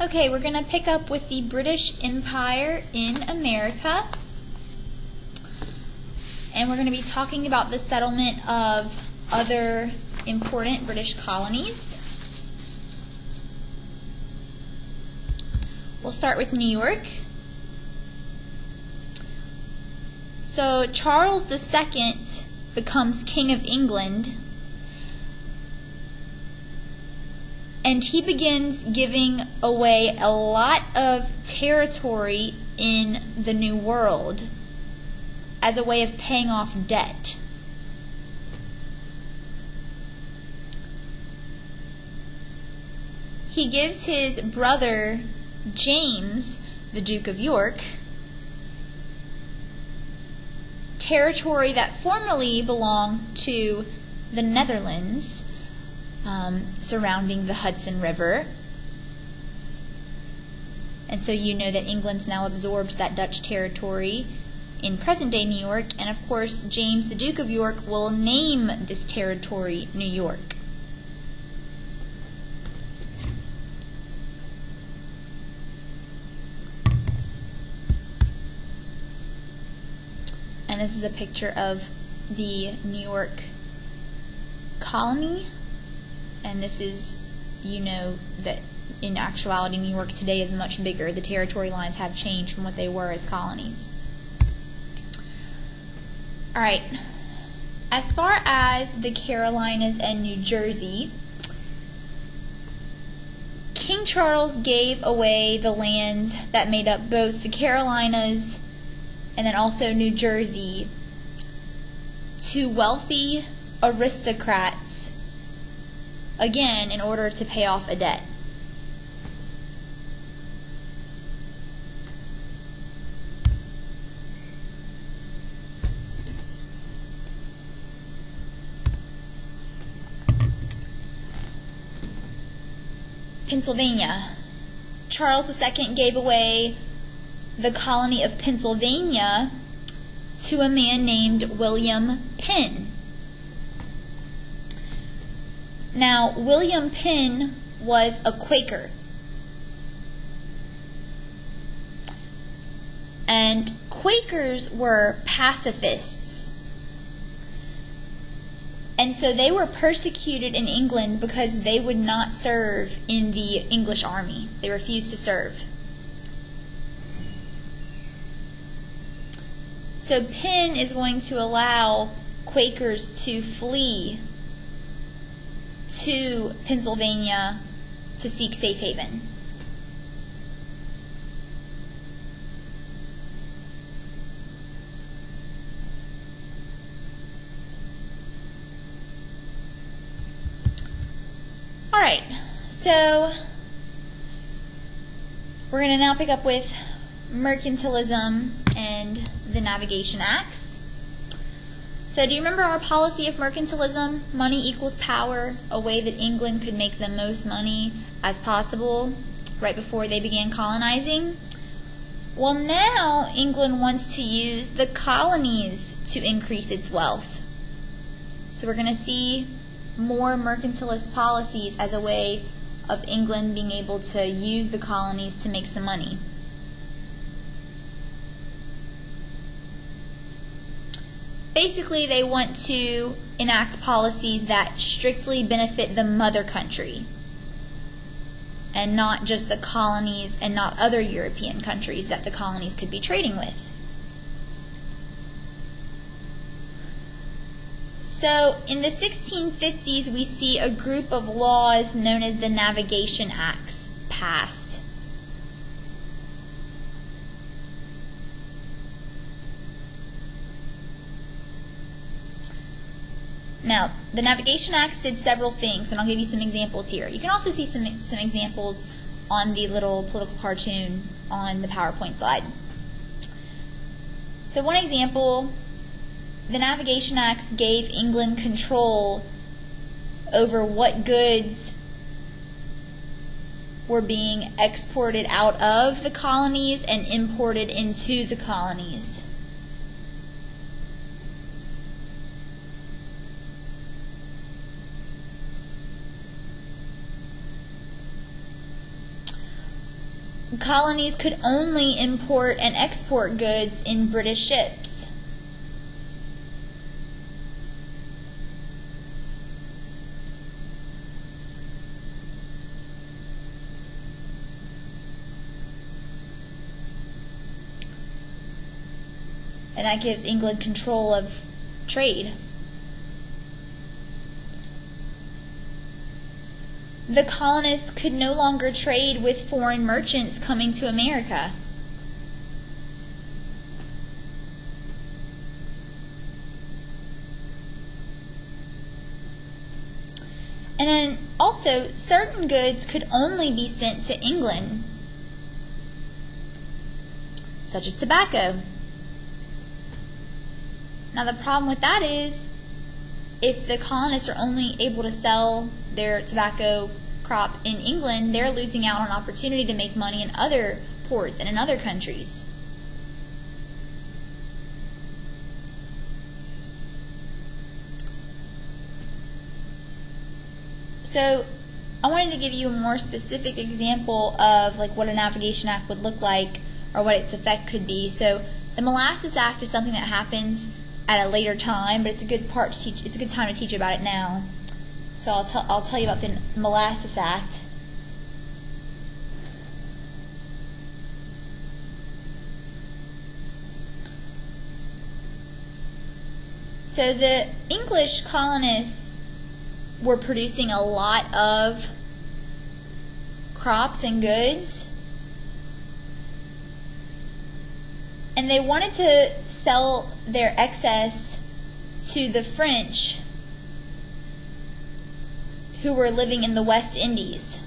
Okay, we're going to pick up with the British Empire in America. And we're going to be talking about the settlement of other important British colonies. We'll start with New York. So Charles II becomes King of England, and he begins giving away a lot of territory in the New World as a way of paying off debt. He gives his brother James, the Duke of York, territory that formerly belonged to the Netherlands, surrounding the Hudson River. And so you know that England's now absorbed that Dutch territory in present-day New York, and of course James, the Duke of York, will name this territory New York. And this is a picture of the New York colony. And this is, you know, that in actuality New York today is much bigger. The territory lines have changed from what they were as colonies. Alright, as far as the Carolinas and New Jersey, King Charles gave away the land that made up both the Carolinas and then also New Jersey to wealthy aristocrats, again, in order to pay off a debt. Pennsylvania. Charles II gave away the colony of Pennsylvania to a man named William Penn. Now, William Penn was a Quaker. And Quakers were pacifists. And so they were persecuted in England because they would not serve in the English army. They refused to serve. So Penn is going to allow Quakers to flee to Pennsylvania to seek safe haven. Alright, so we're going to now pick up with Mercantilism and the Navigation Acts. So do you remember our policy of mercantilism? Money equals power, a way that England could make the most money as possible right before they began colonizing. Well, now England wants to use the colonies to increase its wealth. So we're going to see more mercantilist policies as a way of England being able to use the colonies to make some money. Basically, they want to enact policies that strictly benefit the mother country and not just the colonies and not other European countries that the colonies could be trading with. So in the 1650s, we see a group of laws known as the Navigation Acts passed. Now, the Navigation Acts did several things, and I'll give you some examples here. You can also see some examples on the little political cartoon on the PowerPoint slide. So one example, the Navigation Acts gave England control over what goods were being exported out of the colonies and imported into the colonies. colonies could only import and export goods in British ships. And that gives England control of trade. The colonists could no longer trade with foreign merchants coming to America. And then also, certain goods could only be sent to England, such as tobacco. Now the problem with that is, if the colonists are only able to sell their tobacco crop in England, they're losing out on opportunity to make money in other ports and in other countries. So I wanted to give you a more specific example of like what a Navigation Act would look like or what its effect could be. So the Molasses Act is something that happens at a later time, but it's a good part to teach. It's a good time to teach about it now. So I'll tell you about the Molasses Act. So the English colonists were producing a lot of crops and goods, and they wanted to sell their excess to the French, who were living in the West Indies.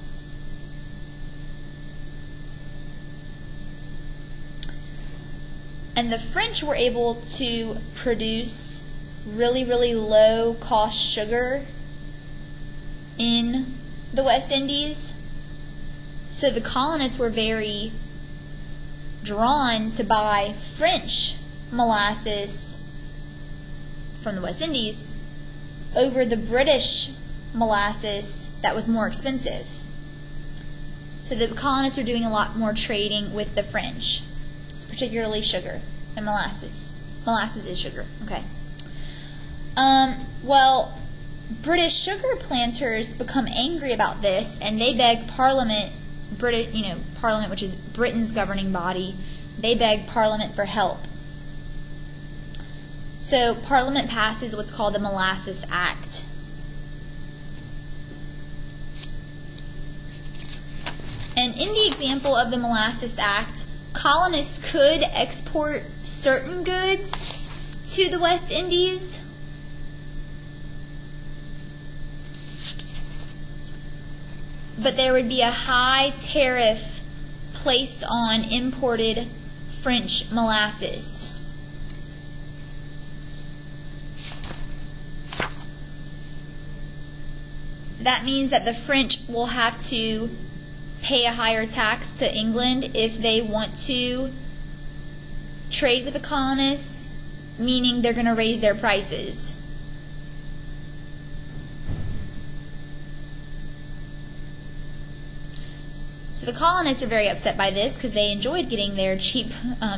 And the French were able to produce really, really low cost sugar in the West Indies. So the colonists were very drawn to buy French molasses from the West Indies over the British molasses that was more expensive. So the colonists are doing a lot more trading with the French. It's particularly sugar and molasses. Molasses is sugar. Okay. Well, British sugar planters become angry about this, and they beg Parliament, Parliament, which is Britain's governing body, they beg Parliament for help. So Parliament passes what's called the Molasses Act. And in the example of the Molasses Act, colonists could export certain goods to the West Indies, but there would be a high tariff placed on imported French molasses. That means that the French will have to pay a higher tax to England if they want to trade with the colonists, meaning they're going to raise their prices. So the colonists are very upset by this because they enjoyed getting their cheap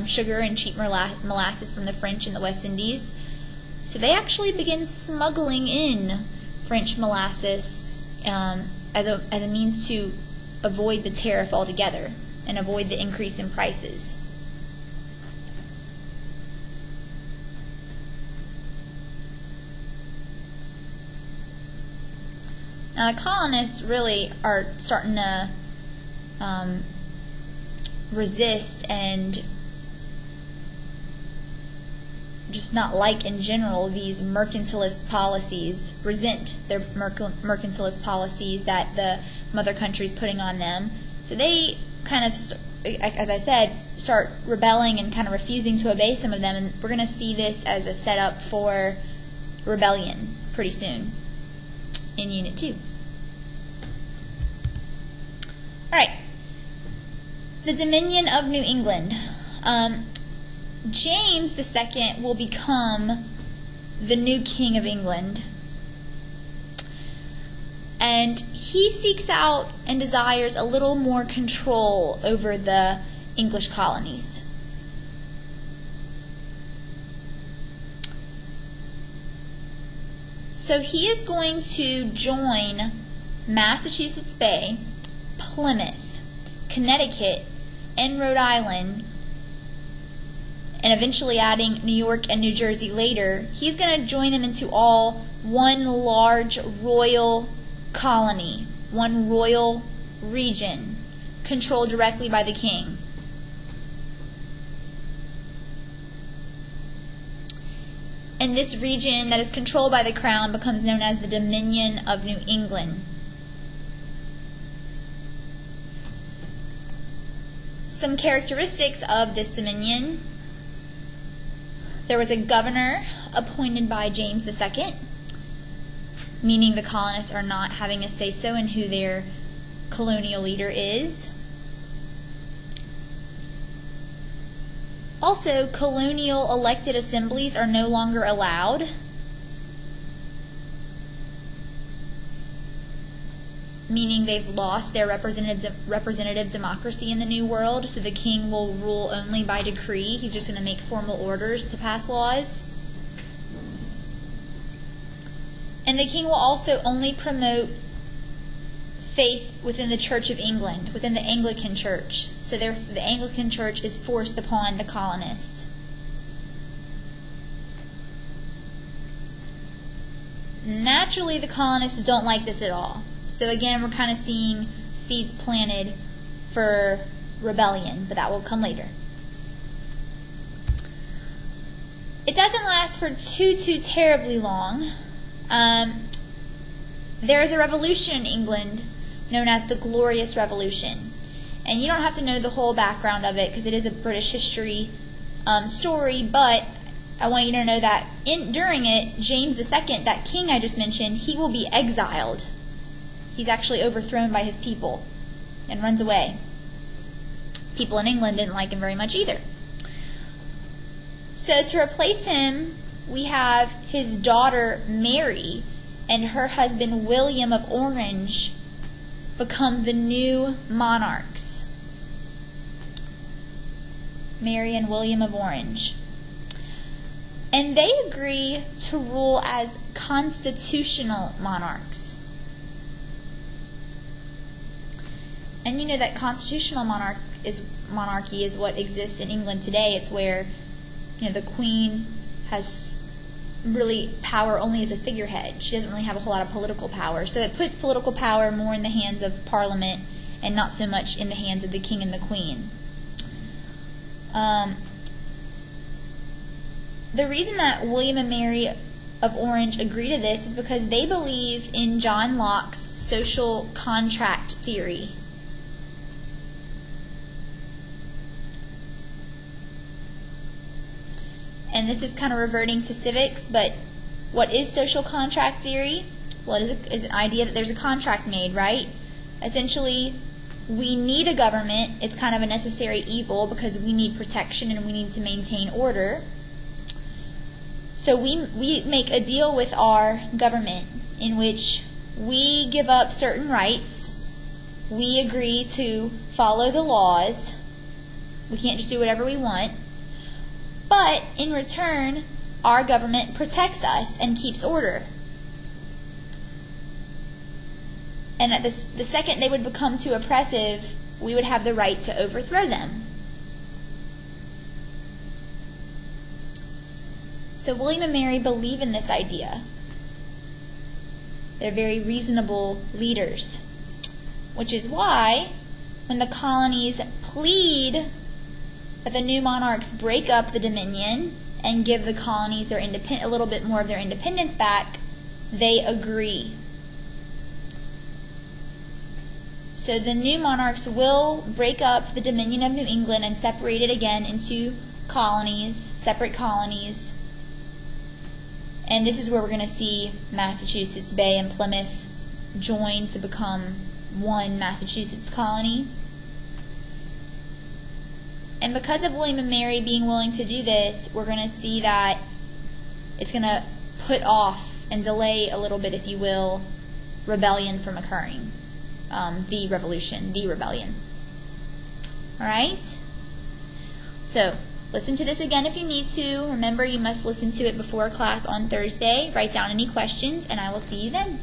sugar and cheap molasses from the French in the West Indies. So they actually begin smuggling in French molasses as a means to avoid the tariff altogether and avoid the increase in prices. Now the colonists really are starting to resist and just not like in general these mercantilist policies, resent their mercantilist policies that the mother country's putting on them. So they kind of, as I said, start rebelling and kind of refusing to obey some of them, and we're going to see this as a setup for rebellion pretty soon in Unit 2. Alright, the Dominion of New England. James II will become the new King of England. And he seeks out and desires a little more control over the English colonies. So he is going to join Massachusetts Bay, Plymouth, Connecticut, and Rhode Island, and eventually adding New York and New Jersey later. He's going to join them into all one large royal colony, one royal region, controlled directly by the king. And this region that is controlled by the crown becomes known as the Dominion of New England. Some characteristics of this dominion. There was a governor appointed by James II, meaning the colonists are not having a say-so in who their colonial leader is. Also, colonial elected assemblies are no longer allowed. Meaning they've lost their representative democracy in the New World, so the king will rule only by decree. He's just going to make formal orders to pass laws. And the king will also only promote faith within the Church of England, within the Anglican Church. So the Anglican Church is forced upon the colonists. Naturally, the colonists don't like this at all. So again, we're kind of seeing seeds planted for rebellion, but that will come later. It doesn't last for too terribly long. There is a revolution in England known as the Glorious Revolution. And you don't have to know the whole background of it because it is a British history story, but I want you to know that during it, James II, that king I just mentioned, he will be exiled. He's actually overthrown by his people and runs away. People in England didn't like him very much either. So to replace him, we have his daughter Mary and her husband William of Orange become the new monarchs. Mary and William of Orange. And they agree to rule as constitutional monarchs. And you know that constitutional monarchy is what exists in England today. It's where, the Queen has really power only as a figurehead. She doesn't really have a whole lot of political power. So it puts political power more in the hands of Parliament and not so much in the hands of the King and the Queen. The reason that William and Mary of Orange agree to this is because they believe in John Locke's social contract theory. And this is kind of reverting to civics, but what is social contract theory? Well, it is an idea that there's a contract made, right? Essentially, we need a government. It's kind of a necessary evil because we need protection and we need to maintain order. So we make a deal with our government in which we give up certain rights. We agree to follow the laws. We can't just do whatever we want. But in return, our government protects us and keeps order. And at the second they would become too oppressive, we would have the right to overthrow them. So William and Mary believe in this idea. They're very reasonable leaders, which is why when the colonies plead that the new monarchs break up the Dominion and give the colonies their a little bit more of their independence back, they agree. So the new monarchs will break up the Dominion of New England and separate it again into colonies, separate colonies. And this is where we're going to see Massachusetts Bay and Plymouth join to become one Massachusetts colony. And because of William and Mary being willing to do this, we're going to see that it's going to put off and delay a little bit, if you will, rebellion from occurring. The rebellion. Alright? So, listen to this again if you need to. Remember, you must listen to it before class on Thursday. Write down any questions, and I will see you then.